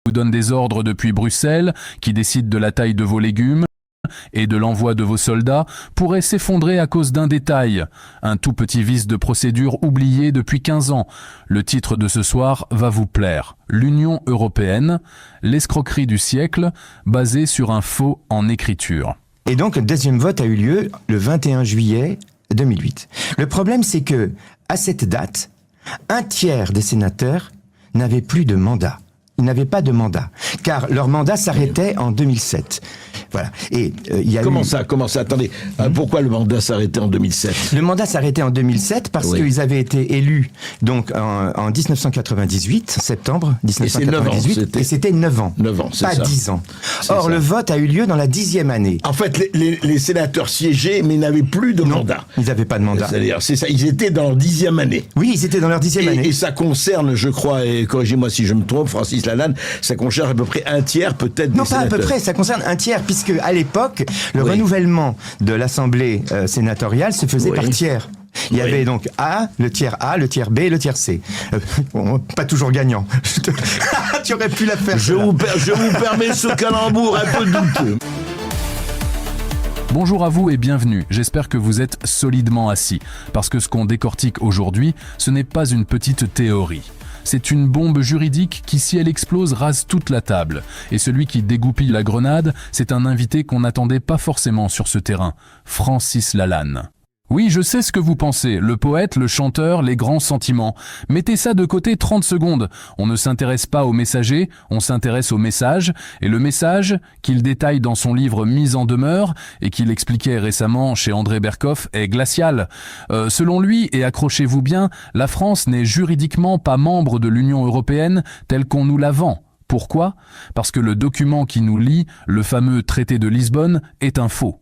vous donne des ordres depuis Bruxelles, qui décide de la taille de vos légumes et de l'envoi de vos soldats, pourrait s'effondrer à cause d'un détail, un tout petit vice de procédure oublié depuis 15 ans. Le titre de ce soir va vous plaire. L'Union européenne, l'escroquerie du siècle, basée sur un faux en écriture. Et donc, le deuxième vote a eu lieu le 21 juillet 2008. Le problème, c'est que, à cette date, un tiers des sénateurs n'avaient plus de mandat. Ils n'avaient pas de mandat, car leur mandat s'arrêtait en 2007. Voilà. Et il y a Comment ça Attendez, pourquoi le mandat s'arrêtait en 2007 ? Le mandat s'arrêtait en 2007 parce qu'ils avaient été élus donc en 1998, septembre 1998, et c'était 9 ans. 9 ans, c'est pas ça. 10 ans. Or, le vote a eu lieu dans la 10e année. En fait, les sénateurs siégeaient, mais n'avaient plus de mandat. Ils n'avaient pas de mandat. C'est-à-dire, c'est ça, ils étaient dans leur 10e année. Oui, ils étaient dans leur 10e année. Et ça concerne, je crois, et corrigez-moi si je me trompe, Francis Lalanne, ça concerne à peu près un tiers peut-être des sénateurs. Non, pas à peu près, ça concerne un tiers, puisque à l'époque, le renouvellement de l'Assemblée sénatoriale se faisait par tiers. Il y avait donc le tiers B et le tiers C. Pas toujours gagnant. Tu aurais pu la faire. Je vous permets ce calembour un peu douteux. Bonjour à vous et bienvenue, j'espère que vous êtes solidement assis, parce que ce qu'on décortique aujourd'hui, ce n'est pas une petite théorie. C'est une bombe juridique qui, si elle explose, rase toute la table. Et celui qui dégoupille la grenade, c'est un invité qu'on n'attendait pas forcément sur ce terrain, Francis Lalanne. Oui, je sais ce que vous pensez, le poète, le chanteur, les grands sentiments. Mettez ça de côté 30 secondes. On ne s'intéresse pas au messager, on s'intéresse au message. Et le message, qu'il détaille dans son livre Mise en demeure, et qu'il expliquait récemment chez André Berkoff, est glacial. Selon lui, et accrochez-vous bien, la France n'est juridiquement pas membre de l'Union européenne telle qu'on nous la vend. Pourquoi ? Parce que le document qui nous lie, le fameux traité de Lisbonne, est un faux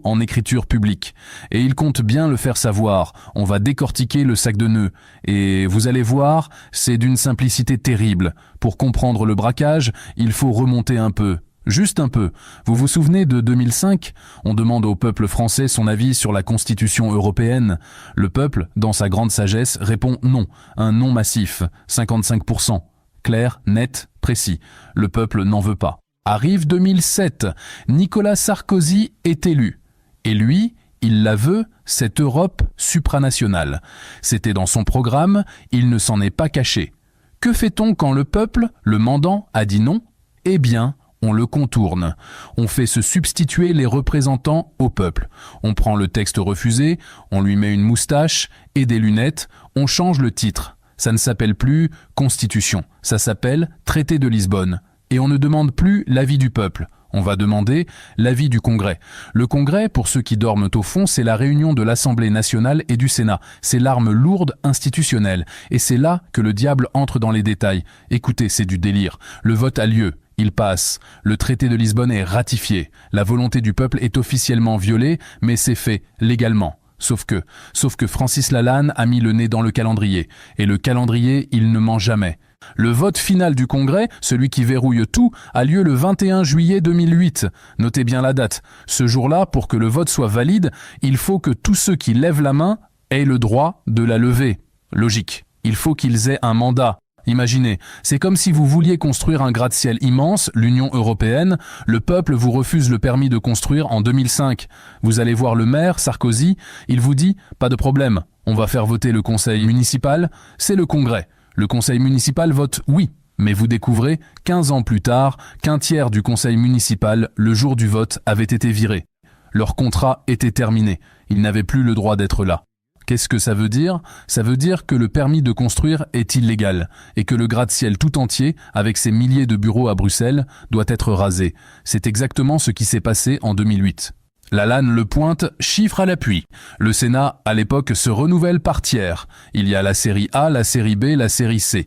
en écriture publique. Et il compte bien le faire savoir. On va décortiquer le sac de nœuds. Et vous allez voir, c'est d'une simplicité terrible. Pour comprendre le braquage, il faut remonter un peu. Juste un peu. Vous vous souvenez de 2005 ? On demande au peuple français son avis sur la Constitution européenne. Le peuple, dans sa grande sagesse, répond non. Un non massif. 55%. Clair, net, précis. Le peuple n'en veut pas. Arrive 2007, Nicolas Sarkozy est élu. Et lui, il la veut, cette Europe supranationale. C'était dans son programme, il ne s'en est pas caché. Que fait-on quand le peuple, le mandant, a dit non ? Eh bien, on le contourne. On fait se substituer les représentants au peuple. On prend le texte refusé, on lui met une moustache et des lunettes, on change le titre. Ça ne s'appelle plus Constitution, ça s'appelle Traité de Lisbonne. Et on ne demande plus l'avis du peuple, on va demander l'avis du Congrès. Le Congrès, pour ceux qui dorment au fond, c'est la réunion de l'Assemblée nationale et du Sénat. C'est l'arme lourde institutionnelle. Et c'est là que le diable entre dans les détails. Écoutez, c'est du délire. Le vote a lieu. Il passe. Le traité de Lisbonne est ratifié. La volonté du peuple est officiellement violée, mais c'est fait légalement. Sauf que Francis Lalanne a mis le nez dans le calendrier. Et le calendrier, il ne ment jamais. Le vote final du Congrès, celui qui verrouille tout, a lieu le 21 juillet 2008. Notez bien la date. Ce jour-là, pour que le vote soit valide, il faut que tous ceux qui lèvent la main aient le droit de la lever. Logique. Il faut qu'ils aient un mandat. Imaginez, c'est comme si vous vouliez construire un gratte-ciel immense, l'Union européenne, le peuple vous refuse le permis de construire en 2005. Vous allez voir le maire, Sarkozy, il vous dit « pas de problème, on va faire voter le conseil municipal, c'est le Congrès ». Le conseil municipal vote oui, mais vous découvrez, 15 ans plus tard, qu'un tiers du conseil municipal, le jour du vote, avait été viré. Leur contrat était terminé, ils n'avaient plus le droit d'être là. Qu'est-ce que ça veut dire ? Ça veut dire que le permis de construire est illégal et que le gratte-ciel tout entier, avec ses milliers de bureaux à Bruxelles, doit être rasé. C'est exactement ce qui s'est passé en 2008. Lalanne le pointe, chiffre à l'appui. Le Sénat, à l'époque, se renouvelle par tiers. Il y a la série A, la série B, la série C.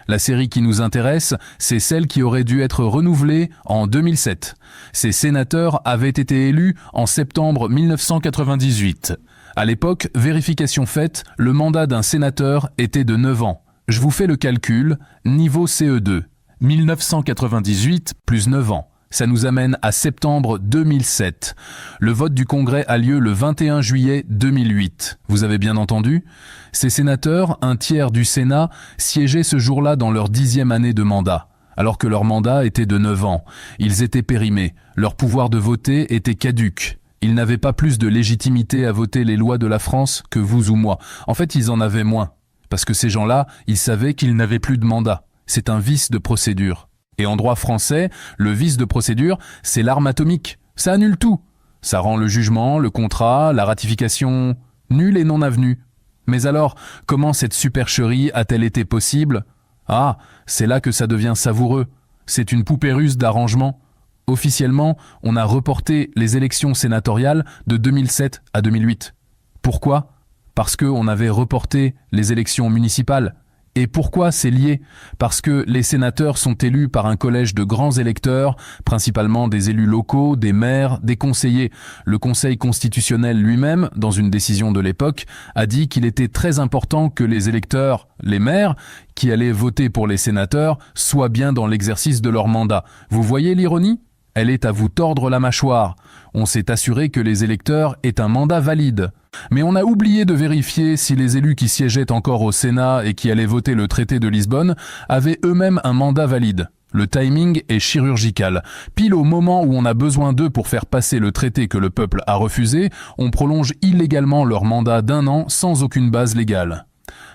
La série qui nous intéresse, c'est celle qui aurait dû être renouvelée en 2007. Ces sénateurs avaient été élus en septembre 1998. À l'époque, vérification faite, le mandat d'un sénateur était de 9 ans. Je vous fais le calcul, niveau CE2. 1998 plus 9 ans. Ça nous amène à septembre 2007. Le vote du Congrès a lieu le 21 juillet 2008. Vous avez bien entendu ? Ces sénateurs, un tiers du Sénat, siégeaient ce jour-là dans leur 10e année de mandat. alors que leur mandat était de 9 ans. Ils étaient périmés, leur pouvoir de voter était caduc. Ils n'avaient pas plus de légitimité à voter les lois de la France que vous ou moi. En fait, ils en avaient moins. Parce que ces gens-là, ils savaient qu'ils n'avaient plus de mandat. C'est un vice de procédure. Et en droit français, le vice de procédure, c'est l'arme atomique. Ça annule tout. Ça rend le jugement, le contrat, la ratification nul et non avenu. Mais alors, comment cette supercherie a-t-elle été possible ? Ah, c'est là que ça devient savoureux. C'est une poupée russe d'arrangement. Officiellement, on a reporté les élections sénatoriales de 2007 à 2008. Pourquoi ? Parce qu'on avait reporté les élections municipales. Et pourquoi c'est lié ? Parce que les sénateurs sont élus par un collège de grands électeurs, principalement des élus locaux, des maires, des conseillers. Le Conseil constitutionnel lui-même, dans une décision de l'époque, a dit qu'il était très important que les électeurs, les maires, qui allaient voter pour les sénateurs, soient bien dans l'exercice de leur mandat. Vous voyez l'ironie ? Elle est à vous tordre la mâchoire. On s'est assuré que les électeurs aient un mandat valide. Mais on a oublié de vérifier si les élus qui siégeaient encore au Sénat et qui allaient voter le traité de Lisbonne avaient eux-mêmes un mandat valide. Le timing est chirurgical. Pile au moment où on a besoin d'eux pour faire passer le traité que le peuple a refusé, on prolonge illégalement leur mandat d'1 an sans aucune base légale.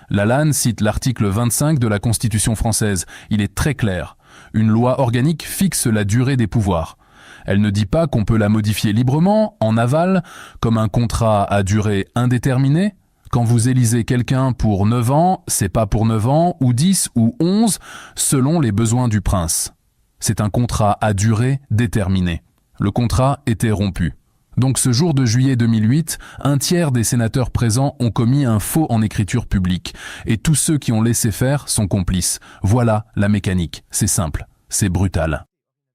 Lalanne cite l'article 25 de la Constitution française. Il est très clair. Une loi organique fixe la durée des pouvoirs. Elle ne dit pas qu'on peut la modifier librement, en aval, comme un contrat à durée indéterminée. Quand vous élisez quelqu'un pour 9 ans, c'est pas pour 9 ans, ou 10, ou 11, selon les besoins du prince. C'est un contrat à durée déterminée. Le contrat était rompu. Donc ce jour de juillet 2008, un tiers des sénateurs présents ont commis un faux en écriture publique. Et tous ceux qui ont laissé faire sont complices. Voilà la mécanique. C'est simple. C'est brutal.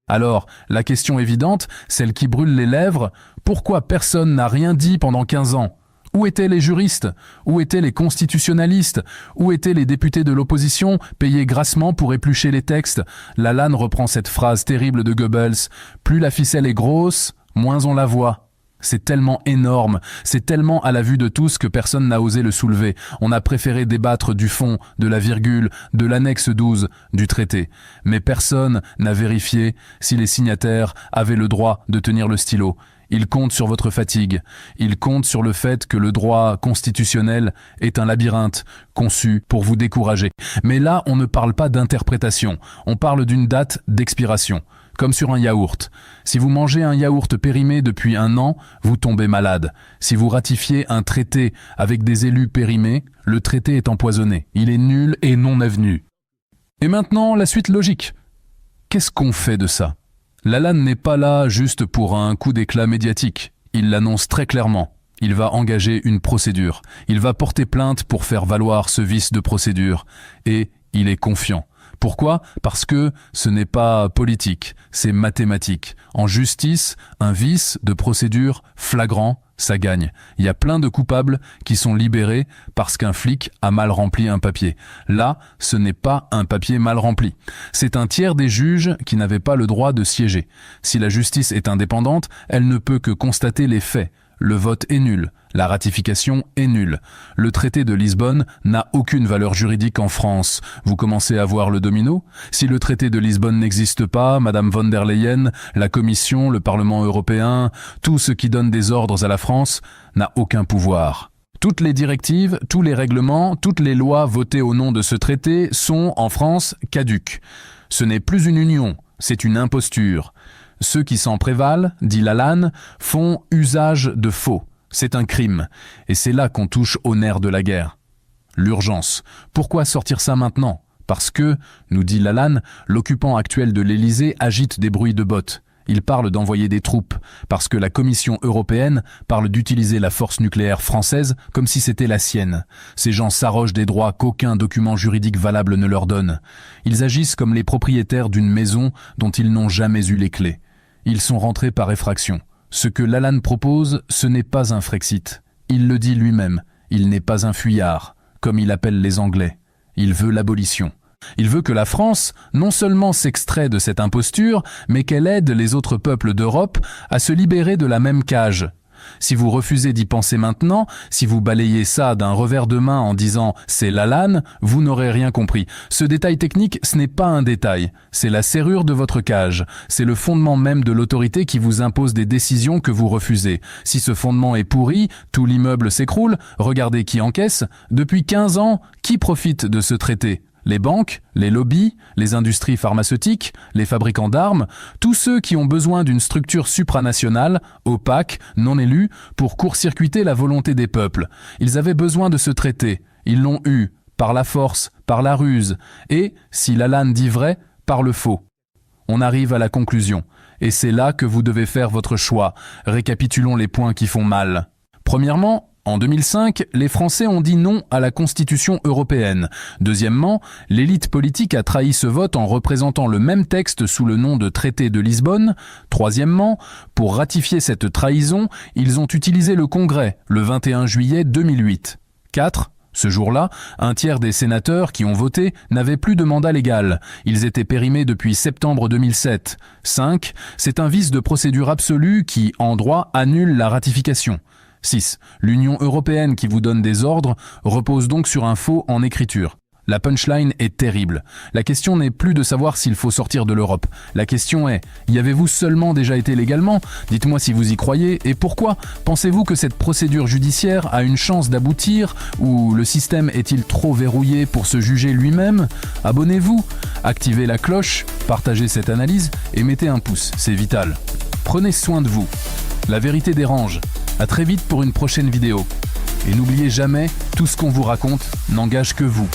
Alors, la question évidente, celle qui brûle les lèvres, pourquoi personne n'a rien dit pendant 15 ans ? Où étaient les juristes ? Où étaient les constitutionnalistes ? Où étaient les députés de l'opposition, payés grassement pour éplucher les textes ? Lalanne reprend cette phrase terrible de Goebbels. Plus la ficelle est grosse, moins on la voit. C'est tellement énorme, c'est tellement à la vue de tous que personne n'a osé le soulever. On a préféré débattre du fond, de la virgule, de l'annexe 12 du traité. Mais personne n'a vérifié si les signataires avaient le droit de tenir le stylo. Ils comptent sur votre fatigue. Ils comptent sur le fait que le droit constitutionnel est un labyrinthe conçu pour vous décourager. Mais là, on ne parle pas d'interprétation. On parle d'une date d'expiration. Comme sur un yaourt. Si vous mangez un yaourt périmé depuis 1 an, vous tombez malade. Si vous ratifiez un traité avec des élus périmés, le traité est empoisonné. Il est nul et non avenu. Et maintenant, la suite logique. Qu'est-ce qu'on fait de ça ? Lalanne n'est pas là juste pour un coup d'éclat médiatique. Il l'annonce très clairement. Il va engager une procédure. Il va porter plainte pour faire valoir ce vice de procédure. Et il est confiant. Pourquoi ? Parce que ce n'est pas politique, c'est mathématique. En justice, un vice de procédure flagrant, ça gagne. Il y a plein de coupables qui sont libérés parce qu'un flic a mal rempli un papier. Là, ce n'est pas un papier mal rempli. C'est un tiers des juges qui n'avaient pas le droit de siéger. Si la justice est indépendante, elle ne peut que constater les faits. Le vote est nul. La ratification est nulle. Le traité de Lisbonne n'a aucune valeur juridique en France. Vous commencez à voir le domino ? Si le traité de Lisbonne n'existe pas, Madame von der Leyen, la Commission, le Parlement européen, tout ce qui donne des ordres à la France n'a aucun pouvoir. Toutes les directives, tous les règlements, toutes les lois votées au nom de ce traité sont, en France, caduques. Ce n'est plus une union, c'est une imposture. Ceux qui s'en prévalent, dit Lalanne, font usage de faux. C'est un crime. Et c'est là qu'on touche au nerf de la guerre. L'urgence. Pourquoi sortir ça maintenant ? Parce que, nous dit Lalanne, l'occupant actuel de l'Élysée agite des bruits de bottes. Il parle d'envoyer des troupes, parce que la Commission européenne parle d'utiliser la force nucléaire française comme si c'était la sienne. Ces gens s'arrogent des droits qu'aucun document juridique valable ne leur donne. Ils agissent comme les propriétaires d'une maison dont ils n'ont jamais eu les clés. Ils sont rentrés par effraction. Ce que Lalanne propose, ce n'est pas un Frexit. Il le dit lui-même, il n'est pas un fuyard, comme il appelle les Anglais. Il veut l'abolition. Il veut que la France, non seulement s'extrait de cette imposture, mais qu'elle aide les autres peuples d'Europe à se libérer de la même cage. Si vous refusez d'y penser maintenant, si vous balayez ça d'un revers de main en disant « c'est Lalanne », vous n'aurez rien compris. Ce détail technique, ce n'est pas un détail. C'est la serrure de votre cage. C'est le fondement même de l'autorité qui vous impose des décisions que vous refusez. Si ce fondement est pourri, tout l'immeuble s'écroule. Regardez qui encaisse. Depuis 15 ans, qui profite de ce traité ? Les banques, les lobbies, les industries pharmaceutiques, les fabricants d'armes, tous ceux qui ont besoin d'une structure supranationale, opaque, non élue, pour court-circuiter la volonté des peuples. Ils avaient besoin de ce traité. Ils l'ont eu, par la force, par la ruse, et, si Lalanne dit vrai, par le faux. On arrive à la conclusion, et c'est là que vous devez faire votre choix. Récapitulons les points qui font mal. Premièrement, en 2005, les Français ont dit non à la Constitution européenne. Deuxièmement, l'élite politique a trahi ce vote en représentant le même texte sous le nom de traité de Lisbonne. Troisièmement, pour ratifier cette trahison, ils ont utilisé le Congrès le 21 juillet 2008. 4. Ce jour-là, un tiers des sénateurs qui ont voté n'avaient plus de mandat légal. Ils étaient périmés depuis septembre 2007. 5. C'est un vice de procédure absolu qui, en droit, annule la ratification. 6. L'Union européenne qui vous donne des ordres repose donc sur un faux en écriture. La punchline est terrible. La question n'est plus de savoir s'il faut sortir de l'Europe. La question est, y avez-vous seulement déjà été légalement ? Dites-moi si vous y croyez et pourquoi ? Pensez-vous que cette procédure judiciaire a une chance d'aboutir ou le système est-il trop verrouillé pour se juger lui-même ? Abonnez-vous, activez la cloche, partagez cette analyse et mettez un pouce, c'est vital. Prenez soin de vous. La vérité dérange. À très vite pour une prochaine vidéo. Et n'oubliez jamais, tout ce qu'on vous raconte n'engage que vous.